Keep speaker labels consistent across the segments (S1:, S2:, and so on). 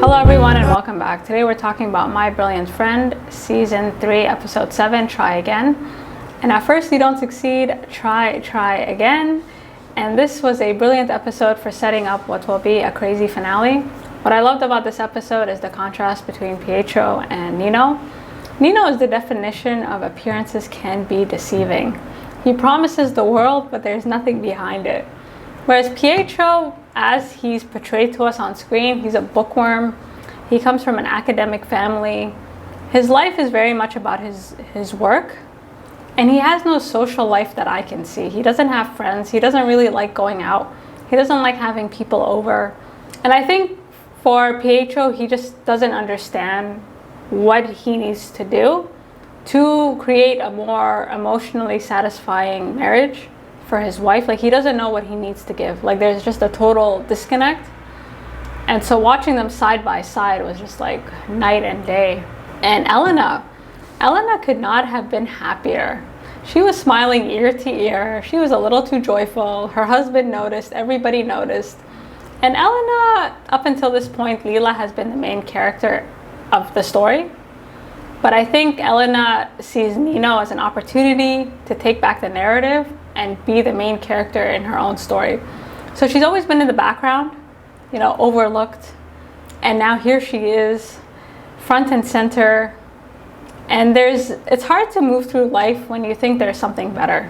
S1: Hello everyone and welcome back. Today we're talking about My Brilliant Friend, Season 3, Episode 7, Try Again. And at first you don't succeed, try again. And this was a brilliant episode for setting up what will be a crazy finale. What I loved about this episode is the contrast between Pietro and Nino. Nino is the definition of appearances can be deceiving. He promises the world, but there's nothing behind it. Whereas Pietro, as he's portrayed to us on screen, he's a bookworm. He comes from an academic family. His life is very much about his work. And he has no social life that I can see. He doesn't have friends. He doesn't really like going out. He doesn't like having people over. And I think for Pietro, he just doesn't understand what he needs to do to create a more emotionally satisfying marriage for his wife. Like, he doesn't know what he needs to give. Like, there's just a total disconnect. And so watching them side by side was just like night and day. And Elena could not have been happier. She was smiling ear to ear. She was a little too joyful. Her husband noticed. Everybody noticed. And Elena, up until this point, Lila has been the main character of the story. But I think Elena sees Nino as an opportunity to take back the narrative and be the main character in her own story. So she's always been in the background, overlooked. And now here she is, front and center. And it's hard to move through life when you think there's something better.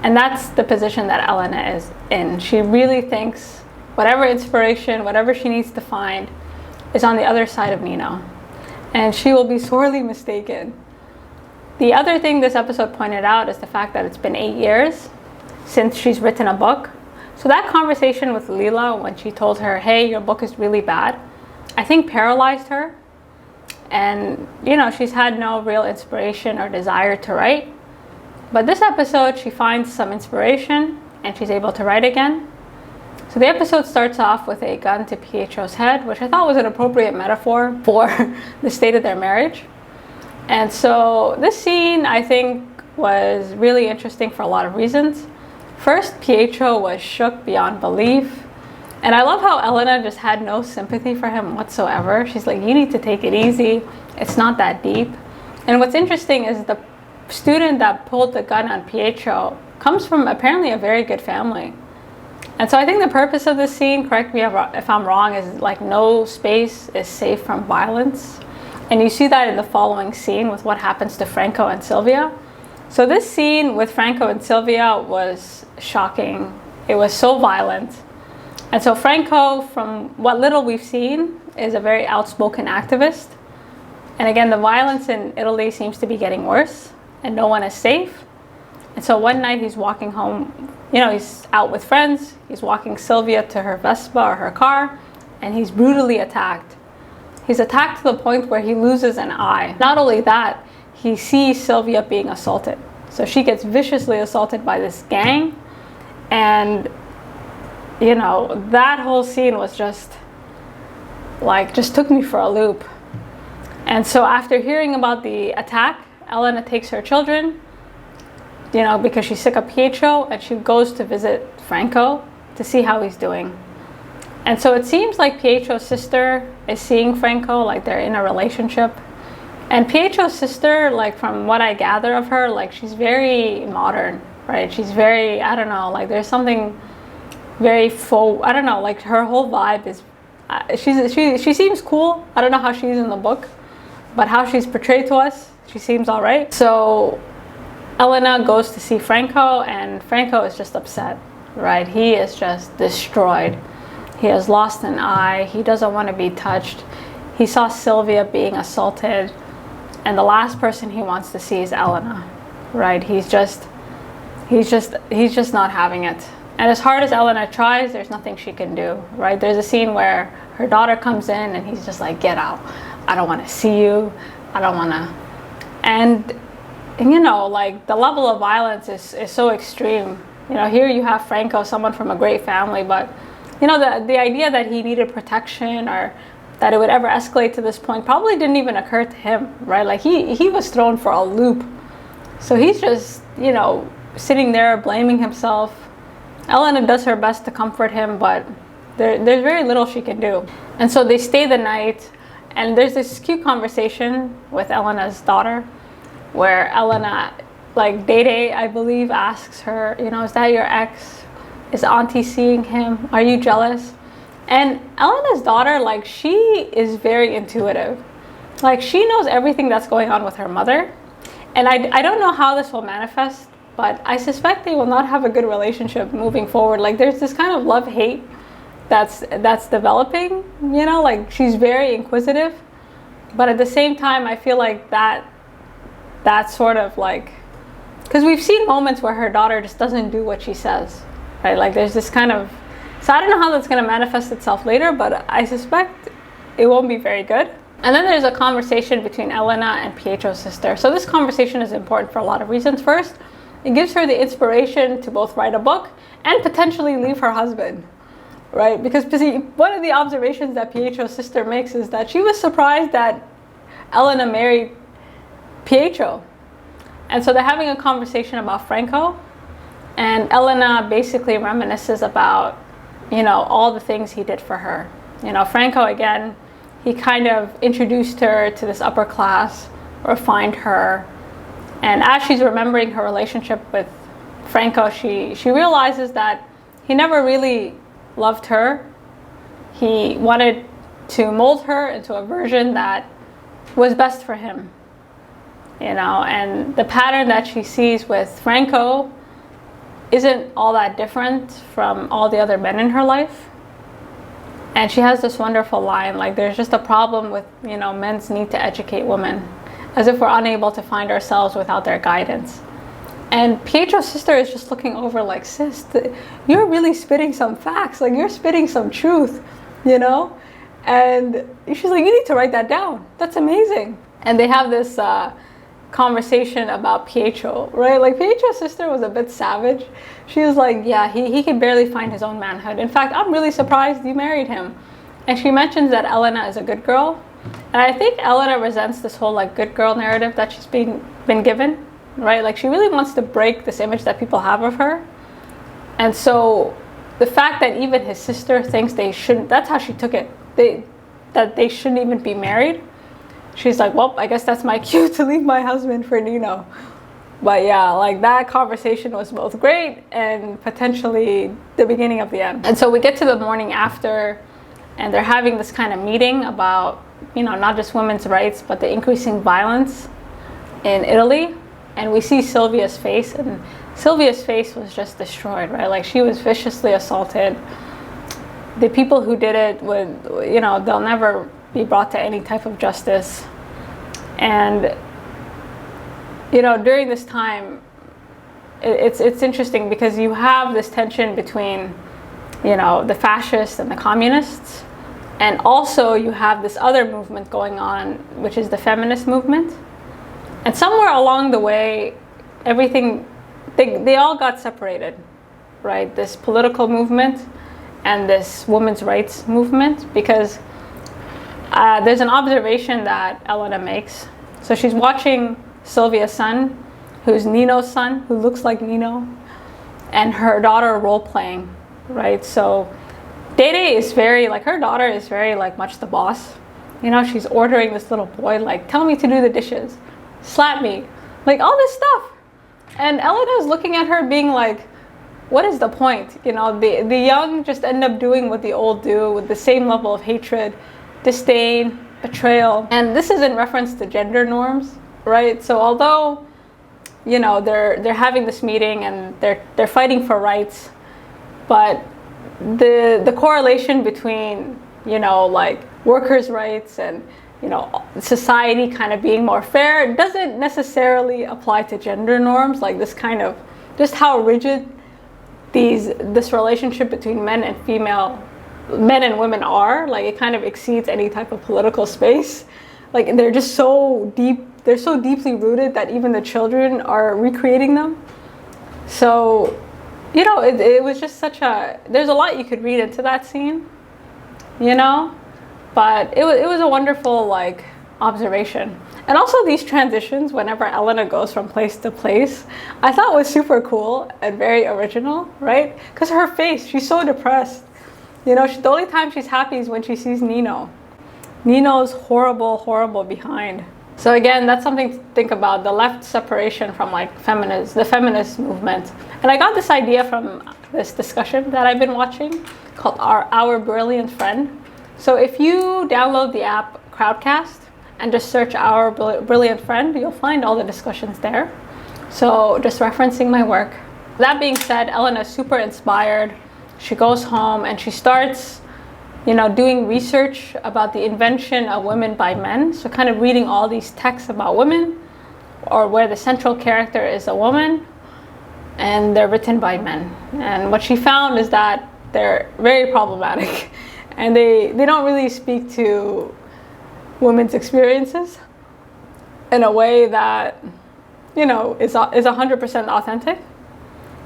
S1: And that's the position that Elena is in. She really thinks whatever inspiration, whatever she needs to find is on the other side of Nino. And she will be sorely mistaken. The other thing this episode pointed out is the fact that it's been 8 years since she's written a book. So that conversation with Lila when she told her, hey, your book is really bad, I think paralyzed her. And, she's had no real inspiration or desire to write. But this episode, she finds some inspiration and she's able to write again. So the episode starts off with a gun to Pietro's head, which I thought was an appropriate metaphor for the state of their marriage. And so this scene, I think, was really interesting for a lot of reasons. First, Pietro was shook beyond belief. And I love how Elena just had no sympathy for him whatsoever. She's like, you need to take it easy. It's not that deep. And what's interesting is the student that pulled the gun on Pietro comes from apparently a very good family. And so I think the purpose of this scene, correct me if I'm wrong, is like no space is safe from violence. And you see that in the following scene with what happens to Franco and Silvia. So this scene with Franco and Silvia was shocking. It was so violent. And so Franco, from what little we've seen, is a very outspoken activist. And again, the violence in Italy seems to be getting worse and no one is safe. And so one night he's walking home, he's out with friends. He's walking Silvia to her Vespa or her car, and he's brutally attacked. He's attacked to the point where he loses an eye. Not only that, he sees Silvia being assaulted. So she gets viciously assaulted by this gang. And, that whole scene was just took me for a loop. And so after hearing about the attack, Elena takes her children, because she's sick of Pietro, and she goes to visit Franco to see how he's doing. And so it seems like Pietro's sister is seeing Franco, like they're in a relationship. And Pietro's sister, like from what I gather of her, like she's very modern, right? She's very, I don't know, like there's something very faux, I don't know, like her whole vibe is, she seems cool. I don't know how she's in the book, but how she's portrayed to us, she seems all right. So Elena goes to see Franco, and Franco is just upset, right? He is just destroyed. He has lost an eye. He doesn't want to be touched. He saw Silvia being assaulted, and the last person he wants to see is Elena, right? He's just not having it. And as hard as Elena tries, there's nothing she can do, right? There's a scene where her daughter comes in and he's just like, get out. I don't want to see you. I don't want to. And like the level of violence is so extreme. Here you have Franco, someone from a great family, but the idea that he needed protection or that it would ever escalate to this point probably didn't even occur to him, right? Like he was thrown for a loop. So he's just, sitting there blaming himself. Elena does her best to comfort him, but there's very little she can do. And so they stay the night, and there's this cute conversation with Elena's daughter, where Elena, like Dede, I believe, asks her, you know, is that your ex? Is Auntie seeing him? Are you jealous? And Elena's daughter, like, she is very intuitive. Like, she knows everything that's going on with her mother. And I don't know how this will manifest, but I suspect they will not have a good relationship moving forward. Like, there's this kind of love-hate that's developing, you know, like, she's very inquisitive. But at the same time, I feel like that's sort of like, because we've seen moments where her daughter just doesn't do what she says, right? Like, there's this kind of, so I don't know how that's going to manifest itself later, but I suspect it won't be very good. And then there's a conversation between Elena and Pietro's sister. So this conversation is important for a lot of reasons. First, it gives her the inspiration to both write a book and potentially leave her husband, right? Because one of the observations that Pietro's sister makes is that she was surprised that Elena married Pietro. And so they're having a conversation about Franco, and Elena basically reminisces about, you know, all the things he did for her. You know, Franco, again, he kind of introduced her to this upper class, refined her. And as she's remembering her relationship with Franco, she realizes that he never really loved her. He wanted to mold her into a version that was best for him. You know, and the pattern that she sees with Franco isn't all that different from all the other men in her life. And she has this wonderful line, like, there's just a problem with, you know, men's need to educate women, as if we're unable to find ourselves without their guidance. And Pietro's sister is just looking over like, sis, you're really spitting some facts, like, you're spitting some truth, you know? And she's like, you need to write that down. That's amazing. And they have this conversation about Pietro, right? Like, Pietro's sister was a bit savage. She was like, yeah, he can barely find his own manhood. In fact, I'm really surprised you married him. And she mentions that Elena is a good girl. And I think Elena resents this whole, like, good girl narrative that she's been given, right? Like, she really wants to break this image that people have of her. And so the fact that even his sister thinks they shouldn't, that's how she took it, that they shouldn't even be married. She's like, well, I guess that's my cue to leave my husband for Nino. But yeah, like, that conversation was both great and potentially the beginning of the end. And so we get to the morning after, and they're having this kind of meeting about, you know, not just women's rights, but the increasing violence in Italy. And we see Silvia's face, and Silvia's face was just destroyed, right? Like, she was viciously assaulted. The people who did it would, you know, they'll never be brought to any type of justice. And, you know, during this time, it's interesting because you have this tension between, you know, the fascists and the communists, and also you have this other movement going on, which is the feminist movement. And somewhere along the way, everything, they all got separated, right? This political movement and this women's rights movement, because there's an observation that Elena makes. So she's watching Silvia's son, who's Nino's son, who looks like Nino, and her daughter role-playing, right? So Dede is very, like, her daughter is very, like, much the boss. You know, she's ordering this little boy, like, tell me to do the dishes, slap me, like, all this stuff. And Elena's looking at her being like, what is the point? You know, the young just end up doing what the old do with the same level of hatred, disdain, betrayal. And this is in reference to gender norms, right? So although, you know, they're having this meeting and they're fighting for rights, but the correlation between, you know, like, workers' rights and, you know, society kind of being more fair doesn't necessarily apply to gender norms. Like, this kind of, just how rigid this relationship between men and women are, like, it kind of exceeds any type of political space. Like, they're just so deep, they're so deeply rooted that even the children are recreating them. So, you know, it was just such a, there's a lot you could read into that scene, you know, but it was a wonderful, like, observation. And also these transitions, whenever Elena goes from place to place, I thought was super cool and very original, right? Because her face, she's so depressed. You know, the only time she's happy is when she sees Nino. Nino's horrible, horrible behind. So again, that's something to think about, the left separation from like the feminist movement. And I got this idea from this discussion that I've been watching called Our Brilliant Friend. So if you download the app Crowdcast and just search Our Brilliant Friend, you'll find all the discussions there. So just referencing my work. That being said, Elena's super inspired. She goes home and she starts, you know, doing research about the invention of women by men. So kind of reading all these texts about women, or where the central character is a woman, and they're written by men. And what she found is that they're very problematic, and they don't really speak to women's experiences in a way that, you know, is 100% authentic.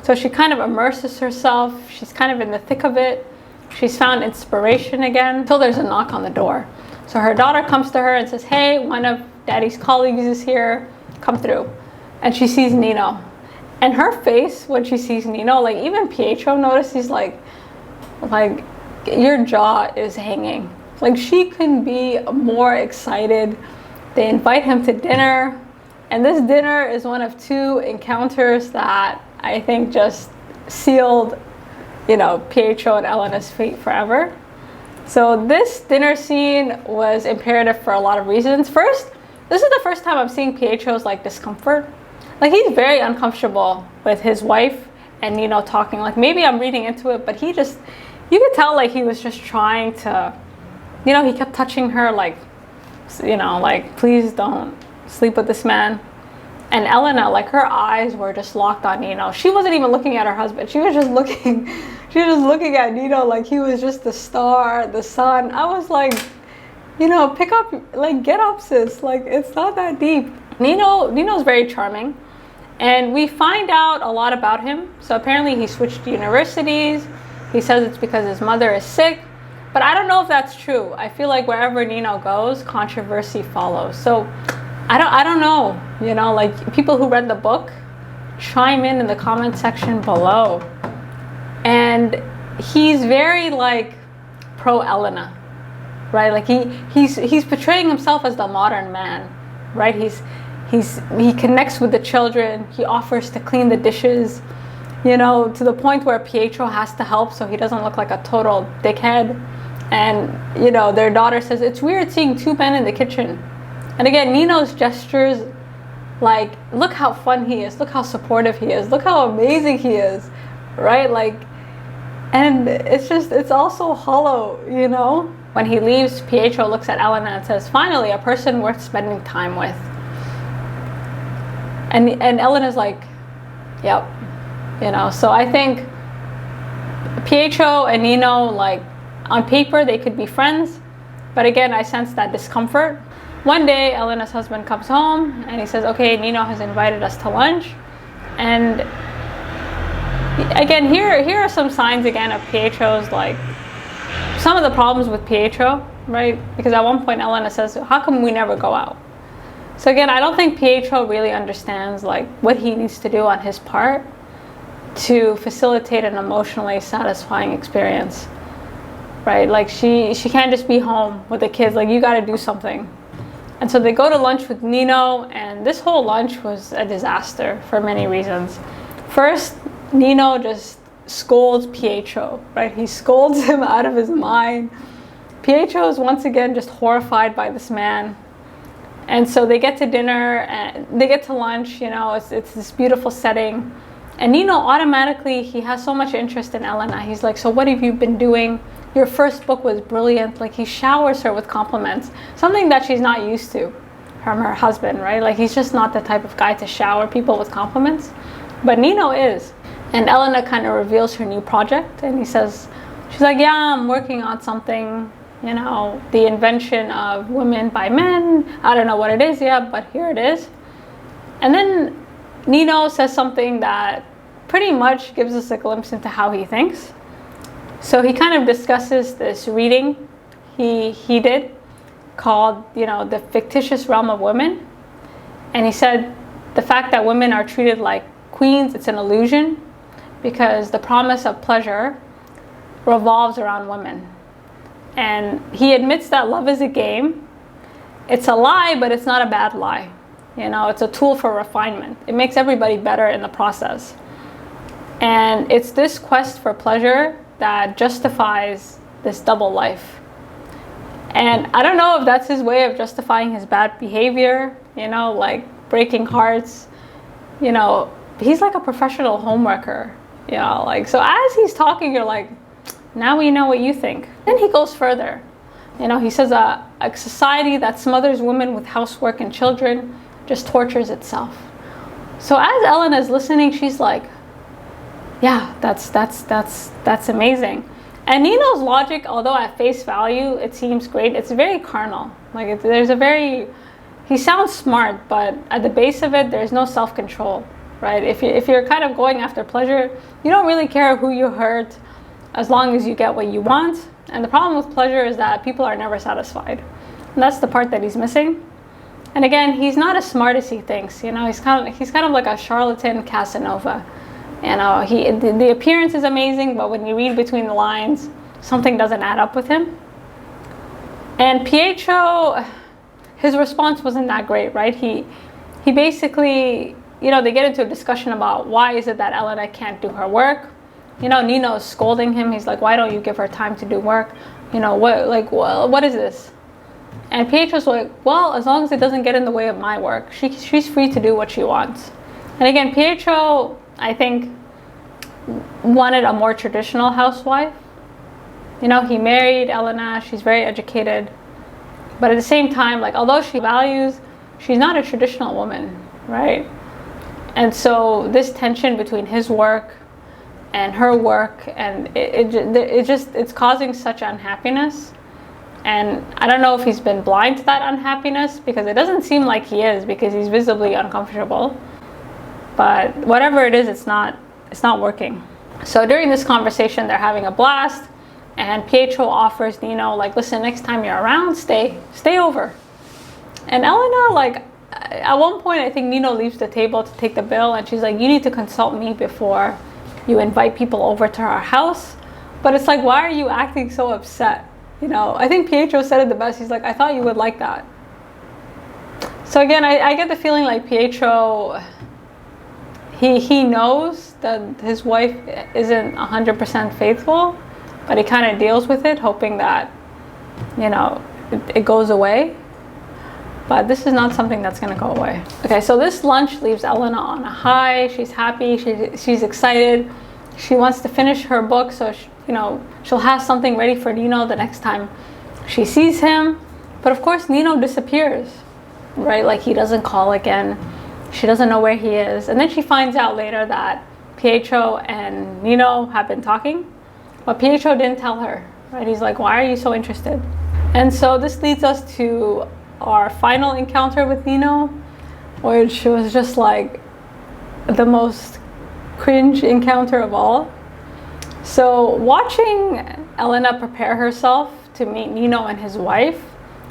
S1: So she kind of immerses herself. She's kind of in the thick of it. She's found inspiration again until there's a knock on the door. So her daughter comes to her and says, hey, one of Daddy's colleagues is here, come through. And she sees Nino. And her face when she sees Nino, like even Pietro noticed, he's like your jaw is hanging. Like she couldn't be more excited. They invite him to dinner. And this dinner is one of two encounters that I think just sealed, you know, Pietro and Elena's fate forever. So this dinner scene was imperative for a lot of reasons. First, this is the first time I'm seeing Pietro's like discomfort. Like he's very uncomfortable with his wife and Nino talking. Like maybe I'm reading into it, but you could tell like he was just trying to, you know, he kept touching her like, you know, like please don't sleep with this man. And Elena, like her eyes were just locked on Nino. She wasn't even looking at her husband. She was just looking at Nino like he was just the star, the sun. I was like, you know, pick up, like get up sis, like it's not that deep. Nino's very charming. And we find out a lot about him. So apparently he switched universities. He says it's because his mother is sick. But I don't know if that's true. I feel like wherever Nino goes, controversy follows. So I don't know, you know, like people who read the book, chime in the comment section below. And he's very like pro Elena, right? Like he's portraying himself as the modern man, right? He connects with the children. He offers to clean the dishes, you know, to the point where Pietro has to help so he doesn't look like a total dickhead. And, you know, their daughter says, it's weird seeing two men in the kitchen. And again, Nino's gestures, like, look how fun he is. Look how supportive he is. Look how amazing he is, right? Like, and it's also hollow, you know? When he leaves, Pietro looks at Elena and says, finally, a person worth spending time with. And Elena's like, yep, you know? So I think Pietro and Nino, like, on paper, they could be friends. But again, I sense that discomfort. One day, Elena's husband comes home and he says, okay, Nino has invited us to lunch. And again, here are some signs again of Pietro's, like, some of the problems with Pietro, right? Because at one point, Elena says, how come we never go out? So again, I don't think Pietro really understands, like, what he needs to do on his part to facilitate an emotionally satisfying experience, right? Like, she can't just be home with the kids. Like, you got to do something. And so they go to lunch with Nino, and this whole lunch was a disaster for many reasons. First, Nino just scolds Pietro, right? He scolds him out of his mind. Pietro is once again just horrified by this man. And so they get to dinner, and they get to lunch, you know, it's this beautiful setting. And Nino automatically, he has so much interest in Elena. He's like, so what have you been doing? Your first book was brilliant. Like, he showers her with compliments, something that she's not used to from her husband, right? Like, he's just not the type of guy to shower people with compliments. But Nino is. And Elena kind of reveals her new project, and she's like, yeah, I'm working on something, you know, the invention of women by men. I don't know what it is yet, but here it is. And then Nino says something that pretty much gives us a glimpse into how he thinks. So he kind of discusses this reading he did called, you know, The Fictitious Realm of Women. And he said the fact that women are treated like queens, it's an illusion, because the promise of pleasure revolves around women. And he admits that love is a game. It's a lie, but it's not a bad lie. You know, it's a tool for refinement. It makes everybody better in the process. And it's this quest for pleasure that justifies this double life. And I don't know if that's his way of justifying his bad behavior, you know, like breaking hearts. You know, he's like a professional homewrecker, you know, like, so as he's talking, you're like, now we know what you think. Then he goes further. You know, he says a society that smothers women with housework and children just tortures itself. So as Elena is listening, she's like, yeah, that's amazing. And Nino's logic, although at face value it seems great, it's very carnal. Like he sounds smart, but at the base of it, there's no self-control, right? If you're kind of going after pleasure, you don't really care who you hurt, as long as you get what you want. And the problem with pleasure is that people are never satisfied. And that's the part that he's missing. And again, he's not as smart as he thinks. You know, he's kind of like a charlatan Casanova. You know, the appearance is amazing, but when you read between the lines, something doesn't add up with him. And Pietro, his response wasn't that great, right? He basically, you know, they get into a discussion about why is it that Elena can't do her work. You know, Nino's scolding him. He's like, why don't you give her time to do work? You know, what is this? And Pietro's like, well, as long as it doesn't get in the way of my work, she's free to do what she wants. And again, Pietro, I think, wanted a more traditional housewife. You know, he married Elena, she's very educated, but at the same time, like, although she values, she's not a traditional woman, right? And so this tension between his work and her work, and it's causing such unhappiness. And I don't know if he's been blind to that unhappiness, because it doesn't seem like he is, because he's visibly uncomfortable. But whatever it is, it's not working. So during this conversation, they're having a blast, and Pietro offers Nino, like, listen, next time you're around, stay over. And Elena, like, at one point, I think Nino leaves the table to take the bill, and she's like, you need to consult me before you invite people over to our house. But it's like, why are you acting so upset? You know, I think Pietro said it the best. He's like, I thought you would like that. So again, I get the feeling like Pietro, he knows that his wife isn't 100% faithful, but he kind of deals with it, hoping that, you know, it goes away. But this is not something that's going to go away. Okay, so this lunch leaves Elena on a high. She's happy. She's excited. She wants to finish her book, so she'll have something ready for Nino the next time she sees him. But of course, Nino disappears, right? Like, he doesn't call again. She doesn't know where he is. And then she finds out later that Pietro and Nino have been talking, but Pietro didn't tell her, right? He's like, why are you so interested? And so this leads us to our final encounter with Nino, which was just like the most cringe encounter of all. So watching Elena prepare herself to meet Nino and his wife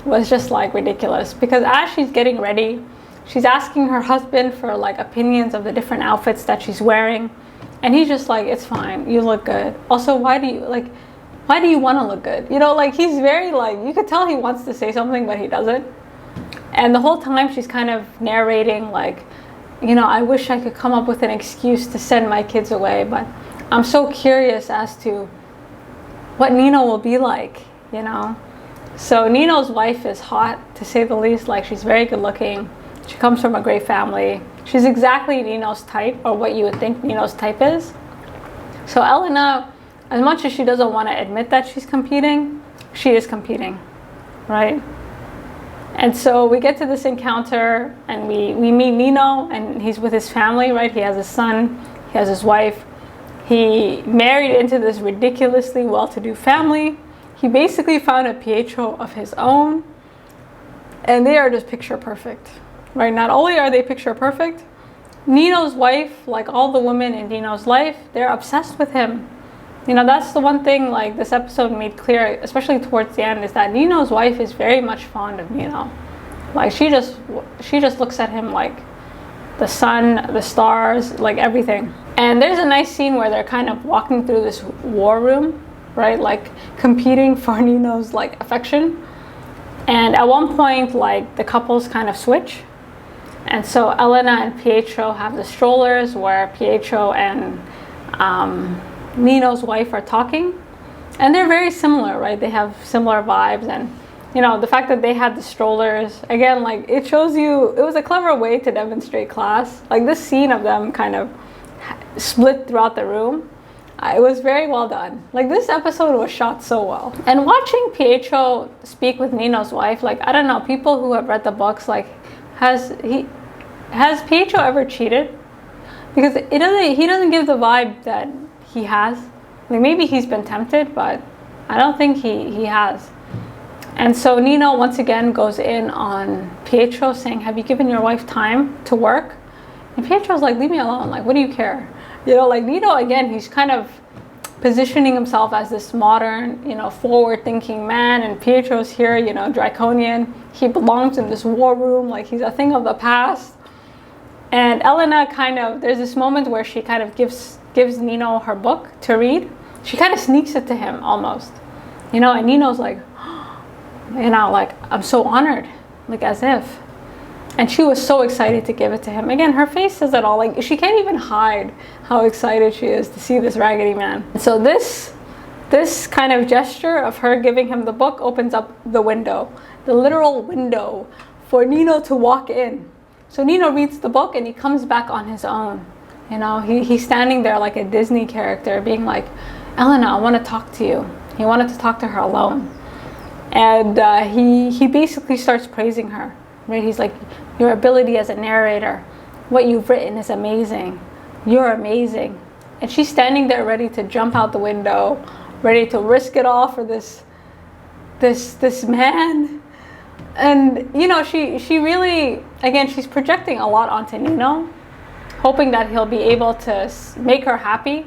S1: was just like ridiculous, because as she's getting ready, she's asking her husband for like opinions of the different outfits that she's wearing, and he's just like, it's fine, you look good. Also, why do you want to look good? You know, like, he's very, like, you could tell he wants to say something, but he doesn't. And the whole time she's kind of narrating, like, you know, I wish I could come up with an excuse to send my kids away, but I'm so curious as to what Nino will be like, you know. So Nino's wife is hot, to say the least. Like, she's very good looking. She comes from a great family. She's exactly Nino's type, or what you would think Nino's type is. So Elena, as much as she doesn't want to admit that she's competing, she is competing, right? And so we get to this encounter, and we meet Nino, and he's with his family, right? He has a son, he has his wife. He married into this ridiculously well-to-do family. He basically found a Pietro of his own, and they are just picture perfect, right? Not only are they picture perfect, Nino's wife, like all the women in Nino's life, they're obsessed with him. You know, that's the one thing, like, this episode made clear, especially towards the end, is that Nino's wife is very much fond of Nino. Like, she just looks at him like the sun, the stars, like everything. And there's a nice scene where they're kind of walking through this war room, right? Like competing for Nino's like affection. And at one point, like the couples kind of switch. And so Elena and Pietro have the strollers where Pietro and Nino's wife are talking. And they're very similar, right? They have similar vibes. And, you know, the fact that they had the strollers, again, like it shows you, it was a clever way to demonstrate class. Like this scene of them kind of split throughout the room. It was very well done. Like this episode was shot so well. And watching Pietro speak with Nino's wife, like, I don't know, people who have read the books, like, has Pietro ever cheated? Because he doesn't give the vibe that he has. Like maybe he's been tempted, but I don't think he has. And so Nino once again goes in on Pietro saying, have you given your wife time to work? And Pietro's like, leave me alone. Like, what do you care? You know, like Nino, again, he's kind of positioning himself as this modern, you know, forward-thinking man. And Pietro's here, you know, draconian. He belongs in this war room. Like, he's a thing of the past. And Elena kind of, there's this moment where she kind of gives Nino her book to read. She kind of sneaks it to him almost. You know, and Nino's like, you know, like, I'm so honored. Like, as if. And she was so excited to give it to him. Again, her face says it all. Like, she can't even hide how excited she is to see this raggedy man. So this kind of gesture of her giving him the book opens up the window, the literal window for Nino to walk in. So Nino reads the book and he comes back on his own. You know, he's standing there like a Disney character being like, Elena, I want to talk to you. He wanted to talk to her alone. And he basically starts praising her. Right? He's like, your ability as a narrator, what you've written is amazing. You're amazing. And she's standing there ready to jump out the window, ready to risk it all for this man. And, you know, she really, again, she's projecting a lot onto Nino, hoping that he'll be able to make her happy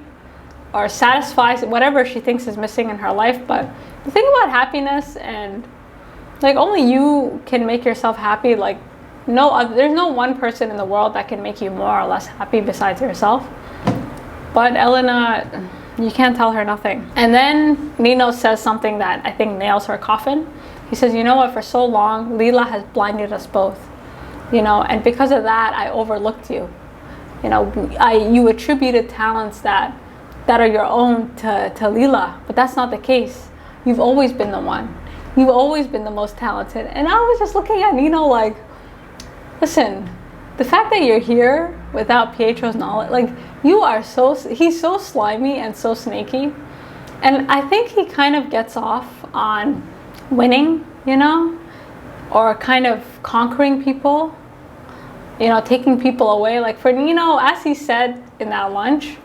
S1: or satisfy whatever she thinks is missing in her life. But the thing about happiness, and like only you can make yourself happy. Like there's no one person in the world that can make you more or less happy besides yourself. But Elena, you can't tell her nothing. And then Nino says something that I think nails her coffin. He says, you know what, for so long, Lila has blinded us both. You know, and because of that, I overlooked you. You know, you attributed talents that are your own to Lila, but that's not the case. You've always been the one. You've always been the most talented. And I was just looking at Nino like, listen, the fact that you're here without Pietro's knowledge, like he's so slimy and so snaky. And I think he kind of gets off on winning, you know, or kind of conquering people, you know, taking people away. Like for Nino, as he said in that lunch,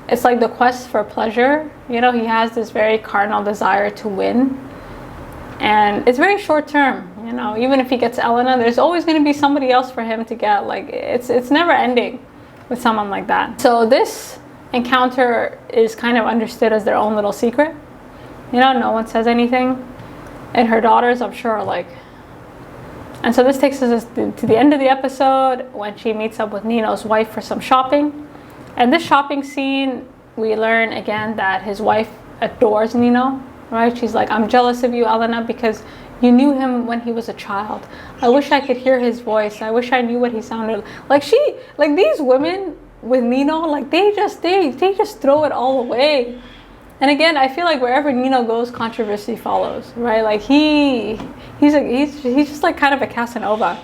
S1: it's like the quest for pleasure. You know, he has this very carnal desire to win. And it's very short term, you know, even if he gets Elena, there's always going to be somebody else for him to get. Like it's never ending with someone like that. So this encounter is kind of understood as their own little secret. You know, no one says anything. And her daughters, I'm sure, are like. And so this takes us to the end of the episode when she meets up with Nino's wife for some shopping. And this shopping scene, we learn again that his wife adores Nino. Right? She's like, I'm jealous of you, Elena, because you knew him when he was a child. I wish I could hear his voice. I wish I knew what he sounded like. Like these women with Nino, like they just throw it all away. And again, I feel like wherever Nino goes, controversy follows, right? Like he's just like kind of a Casanova.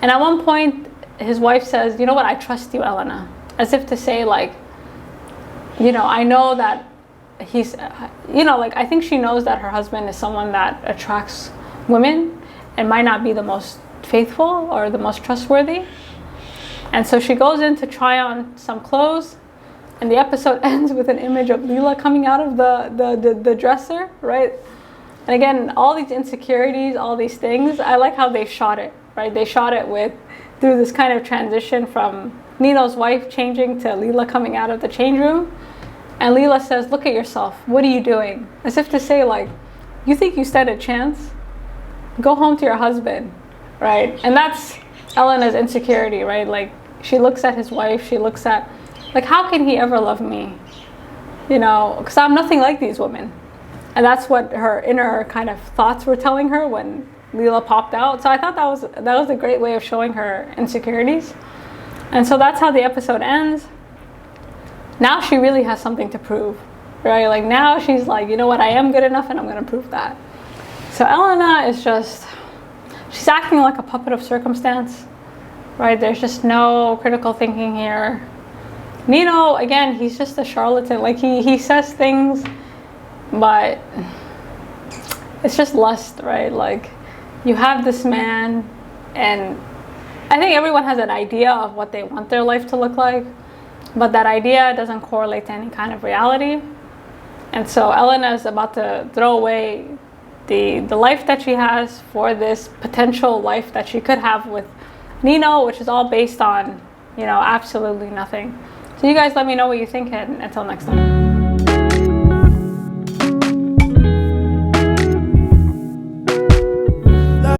S1: And at one point, his wife says, you know what? I trust you, Elena, as if to say, like, you know, I know that he's, you know, like I think she knows that her husband is someone that attracts women and might not be the most faithful or the most trustworthy. And so she goes in to try on some clothes, and the episode ends with an image of Lila coming out of the dresser, right? And again, all these insecurities, all these things, I like how they shot it, right? They shot it through this kind of transition from Nino's wife changing to Lila coming out of the change room. And Lila says, look at yourself. What are you doing? As if to say, like, you think you stand a chance? Go home to your husband, right? And that's Elena's insecurity, right? Like, she looks at his wife. She looks at, like, how can he ever love me? You know, because I'm nothing like these women. And that's what her inner kind of thoughts were telling her when Lila popped out. So I thought that was a great way of showing her insecurities. And so that's how the episode ends. Now she really has something to prove, right? Like now she's like, you know what, I am good enough and I'm gonna prove that. So Elena is just, she's acting like a puppet of circumstance, right? There's just no critical thinking here. Nino, again, he's just a charlatan. Like he says things, but it's just lust, right? Like you have this man, and I think everyone has an idea of what they want their life to look like, but that idea doesn't correlate to any kind of reality. And so Elena is about to throw away the life that she has for this potential life that she could have with Nino, which is all based on, you know, absolutely nothing. So you guys let me know what you think, and until next time.